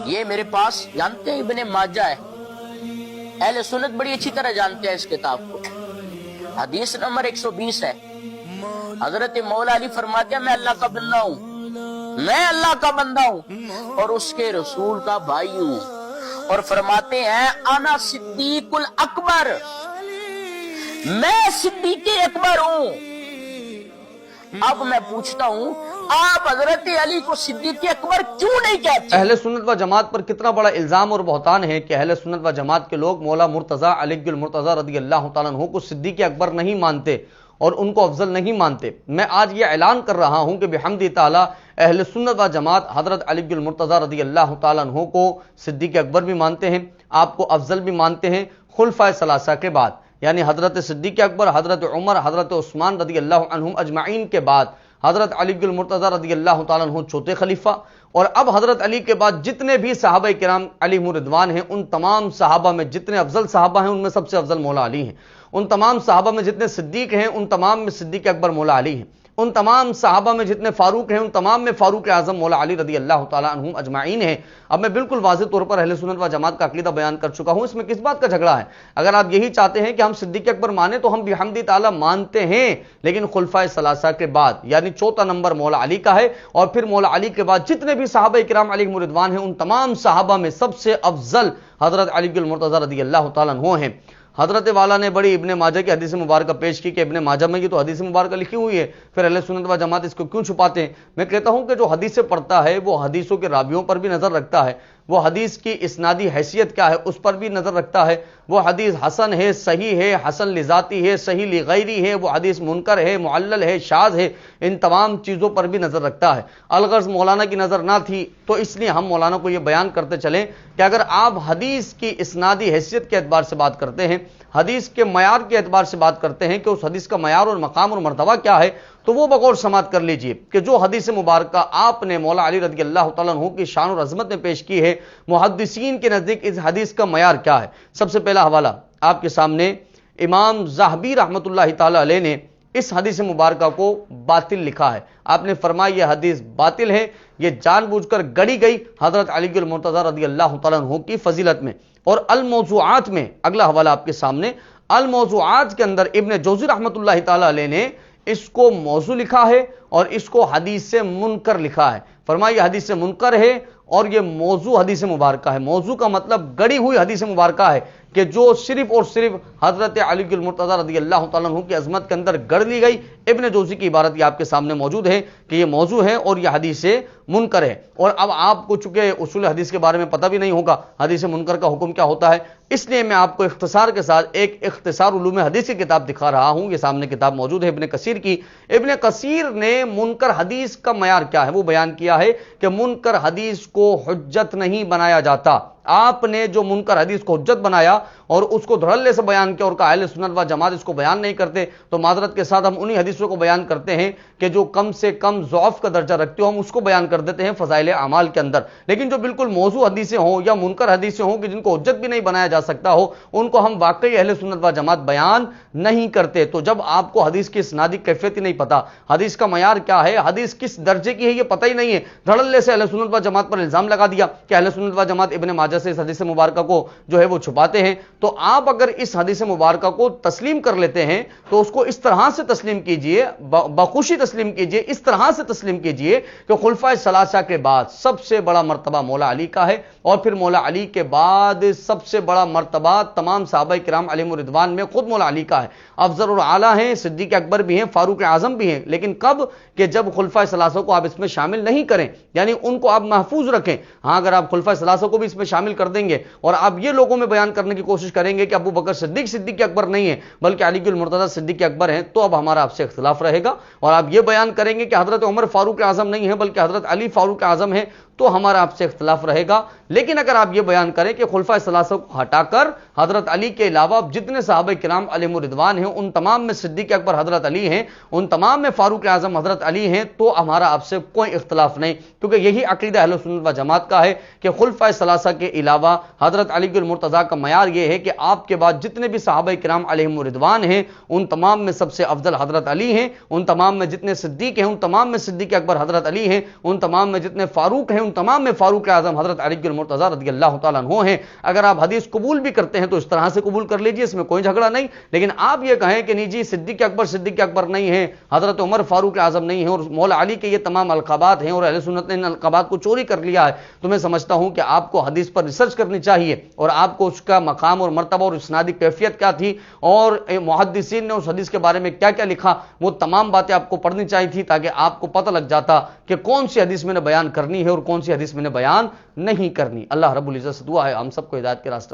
یہ میرے پاس جانتے ہیں ابن ماجہ ہے، اہل سنت بڑی اچھی طرح جانتے ہیں اس کتاب کو، حدیث نمبر 120 ہے۔ حضرت مولا علی فرماتے ہیں میں اللہ کا بندہ ہوں، میں اللہ کا بندہ ہوں اور اس کے رسول کا بھائی ہوں، اور فرماتے ہیں انا صدیق الاکبر، میں صدیق اکبر ہوں۔ اب میں پوچھتا ہوں آپ حضرت علی کو صدیق اکبر کیوں نہیں کہتے؟ اہل سنت و جماعت پر کتنا بڑا الزام اور بہتان ہے کہ اہل سنت و جماعت کے لوگ مولا مرتضی علی المرتضی رضی اللہ تعالیٰ عنہ کو صدیق اکبر نہیں مانتے اور ان کو افضل نہیں مانتے۔ میں آج یہ اعلان کر رہا ہوں کہ بحمد تعالیٰ اہل سنت و جماعت حضرت علی المرتضی رضی اللہ تعالیٰ عنہ کو صدیق اکبر بھی مانتے ہیں، آپ کو افضل بھی مانتے ہیں خلفائے ثلاثہ کے بعد، یعنی حضرت صدیق اکبر، حضرت عمر، حضرت عثمان رضی اللہ عنہم اجمعین کے بعد حضرت علی المرتضی رضی اللہ تعالیٰ عنہ چوتھے خلیفہ، اور اب حضرت علی کے بعد جتنے بھی صحابہ کرام علیہم رضوان ہیں ان تمام صحابہ میں جتنے افضل صحابہ ہیں ان میں سب سے افضل مولا علی ہیں، ان تمام صحابہ میں جتنے صدیق ہیں ان تمام میں صدیق اکبر مولا علی ہیں، ان تمام صحابہ میں جتنے فاروق ہیں ان تمام میں فاروق اعظم مولا علی رضی اللہ تعالیٰ عنہم اجمعین ہیں۔ اب میں بالکل واضح طور پر اہل سنت و جماعت کا عقیدہ بیان کر چکا ہوں، اس میں کس بات کا جھگڑا ہے؟ اگر آپ یہی چاہتے ہیں کہ ہم صدیق اکبر مانیں تو ہم بحمد تعالیٰ مانتے ہیں، لیکن خلفائے ثلاثہ کے بعد یعنی چوتھا نمبر مولا علی کا ہے، اور پھر مولا علی کے بعد جتنے بھی صحابہ کرام علیہم رضوان ہیں ان تمام صحابہ میں سب سے افضل حضرت علی المرتضی رضی اللہ تعالیٰ عنہ ہیں۔ حضرت والا نے بڑی ابن ماجہ کی حدیث مبارکہ پیش کی کہ ابن ماجہ میں یہ تو حدیث مبارکہ لکھی ہوئی ہے، پھر اہل سنت و جماعت اس کو کیوں چھپاتے ہیں؟ میں کہتا ہوں کہ جو حدیثیں پڑھتا ہے وہ حدیثوں کے راویوں پر بھی نظر رکھتا ہے، وہ حدیث کی اسنادی حیثیت کیا ہے اس پر بھی نظر رکھتا ہے، وہ حدیث حسن ہے، صحیح ہے، حسن لذاتی ہے، صحیح لغیری ہے، وہ حدیث منکر ہے، معلل ہے، شاذ ہے، ان تمام چیزوں پر بھی نظر رکھتا ہے۔ الغرض مولانا کی نظر نہ تھی تو اس لیے ہم مولانا کو یہ بیان کرتے چلیں کہ اگر آپ حدیث کی اسنادی حیثیت کے اعتبار سے بات کرتے ہیں، حدیث کے معیار کے اعتبار سے بات کرتے ہیں کہ اس حدیث کا معیار اور مقام اور مرتبہ کیا ہے، تو وہ بغور سماعت کر لیجئے کہ جو حدیث مبارکہ آپ نے مولا علی رضی اللہ تعالیٰ عنہ کی شان اور عظمت میں پیش کی ہے، محدثین کے نزدیک اس حدیث کا معیار کیا ہے۔ سب سے پہلا حوالہ آپ کے سامنے امام ذہبی رحمۃ اللہ تعالیٰ علیہ نے اس حدیث مبارکہ کو باطل لکھا ہے۔ آپ نے فرمایا یہ حدیث باطل ہے، یہ جان بوجھ کر گڑی گئی حضرت علی المرتضی رضی اللہ تعالیٰ عنہ کی فضیلت میں۔ اور الموضوعات میں اگلا حوالہ آپ کے سامنے، الموضوعات کے اندر ابن جوزی رحمۃ اللہ تعالیٰ علیہ نے اس کو موضوع لکھا ہے اور اس کو حدیث سے منکر لکھا ہے۔ فرمایا یہ حدیث سے منکر ہے اور یہ موضوع حدیث مبارکہ ہے۔ موضوع کا مطلب گڑی ہوئی حدیث مبارکہ ہے کہ جو صرف اور صرف حضرت علی المرتضی رضی اللہ تعالیٰ عنہ کی عظمت کے اندر گڑ لی گئی۔ ابن جوزی کی عبارت یہ آپ کے سامنے موجود ہے کہ یہ موضوع ہے اور یہ حدیث منکر ہے۔ اور اب آپ کو چونکہ اصول حدیث کے بارے میں پتہ بھی نہیں ہوگا حدیث منکر کا حکم کیا ہوتا ہے، اس لیے میں آپ کو اختصار کے ساتھ ایک اختصار علوم حدیث کی کتاب دکھا رہا ہوں۔ یہ سامنے کتاب موجود ہے ابن کثیر کی۔ ابن کثیر نے منکر حدیث کا معیار کیا ہے وہ بیان کیا ہے کہ منکر حدیث کو حجت نہیں بنایا جاتا۔ آپ نے جو منکر حدیث کو حجت بنایا اور اس کو دھڑلے سے بیان کیا اور کہا اہل سنت و جماعت اس کو بیان نہیں کرتے، تو معذرت کے ساتھ ہم انہی حدیثوں کو بیان کرتے ہیں کہ جو کم سے کم ضعف کا درجہ رکھتے ہو، ہم اس کو بیان کر دیتے ہیں فضائل اعمال کے اندر۔ لیکن جو بالکل موضوع حدیثیں ہوں یا منکر حدیثیں ہوں کہ جن کو حجت بھی نہیں بنایا جا سکتا ہو، ان کو ہم واقعی اہل سنت و جماعت بیان نہیں کرتے۔ تو جب آپ کو حدیث کی اسنادی کیفیت ہی نہیں پتا، حدیث کا معیار کیا ہے، حدیث کس درجے کی ہے یہ پتہ ہی نہیں ہے، دھڑلے سے اہل سنت و جماعت پر الزام لگا دیا کہ اہل سنت و جماعت ابن ماجہ سے اس حدیث مبارکہ کو جو ہے وہ چھپاتے ہیں۔ تو آپ اگر اس حدیث مبارکہ کو تسلیم کر لیتے ہیں تو اس کو اس طرح سے تسلیم کیجئے، بخوشی تسلیم کیجئے، اس طرح سے تسلیم کیجئے کہ خلفائے ثلاثہ کے بعد سب سے بڑا مرتبہ مولا علی کا ہے، اور پھر مولا علی کے بعد سب سے بڑا مرتبہ تمام صحابہ کرام علیہم رضوان میں خود مولا علی کا ہے۔ افضل اور اعلیٰ ہیں، صدیق اکبر بھی ہیں، فاروق اعظم بھی ہیں، لیکن کب کہ جب خلفائے ثلاثہ کو آپ اس میں شامل نہیں کریں، یعنی ان کو آپ محفوظ رکھیں۔ ہاں اگر آپ خلفائے ثلاثہ کو بھی اس میں شامل کر دیں گے اور آپ یہ لوگوں میں بیان کرنے کی کوشش کریں گے کہ ابو بکر صدیق اکبر نہیں ہے بلکہ علی المرتضی صدیق اکبر ہیں، تو اب ہمارا آپ سے اختلاف رہے گا۔ اور آپ یہ بیان کریں گے کہ حضرت عمر فاروق اعظم نہیں ہے بلکہ حضرت علی فاروق اعظم ہیں، تو ہمارا آپ سے اختلاف رہے گا۔ لیکن اگر آپ یہ بیان کریں کہ خلفائے ثلاثہ کو ہٹا کر حضرت علی کے علاوہ جتنے صحابہ کرام علیہم رضوان ہیں ان تمام میں صدیق اکبر حضرت علی ہیں، ان تمام میں فاروق اعظم حضرت علی ہیں، تو ہمارا آپ سے کوئی اختلاف نہیں، کیونکہ یہی عقیدہ اہل سنت و جماعت کا ہے کہ خلفائے ثلاثہ کے علاوہ حضرت علی المرتضی کا معیار یہ ہے کہ آپ کے بعد جتنے بھی صحابہ کرام علیہم رضوان ہیں ان تمام میں سب سے افضل حضرت علی ہیں، ان تمام میں جتنے صدیق ہیں ان تمام میں صدیق اکبر حضرت علی ہیں، ان تمام میں جتنے فاروق ہیں ان ان تمام میں فاروق اعظم حضرت علی المرتضیٰ رضی اللہ تعالیٰ عنہ ہیں. اگر آپ حدیث قبول بھی کرتے ہیں تو اس طرح سے قبول کر لیجئے, اس میں کوئی جھگڑا نہیں. لیکن آپ یہ کہیں کہ نہیں جی صدیق اکبر نہیں ہے, حضرت عمر فاروق اعظم نہیں ہے, اور مولا علی کے یہ تمام القابات ہیں اور اہل سنت نے ان القابات کو چوری کر لیا ہے, تو میں سمجھتا ہوں کہ آپ کو حدیث پر ریسرچ کرنی چاہیے, اور آپ کو اس کا مقام اور مرتبہ اور اسنادی کیفیت کیا تھی, اور محدثین نے اس حدیث کے بارے میں کیا کیا لکھا, وہ تمام باتیں آپ کو پڑھنی چاہیے تھی, تاکہ آپ کو پتہ لگ جاتا کہ کون سی حدیث میں نے بیان کرنی ہے اور کون سی حدیث میں نے بیان نہیں کرنی. اللہ رب العزت سے دعا ہے ہم سب کو ہدایت کے راستے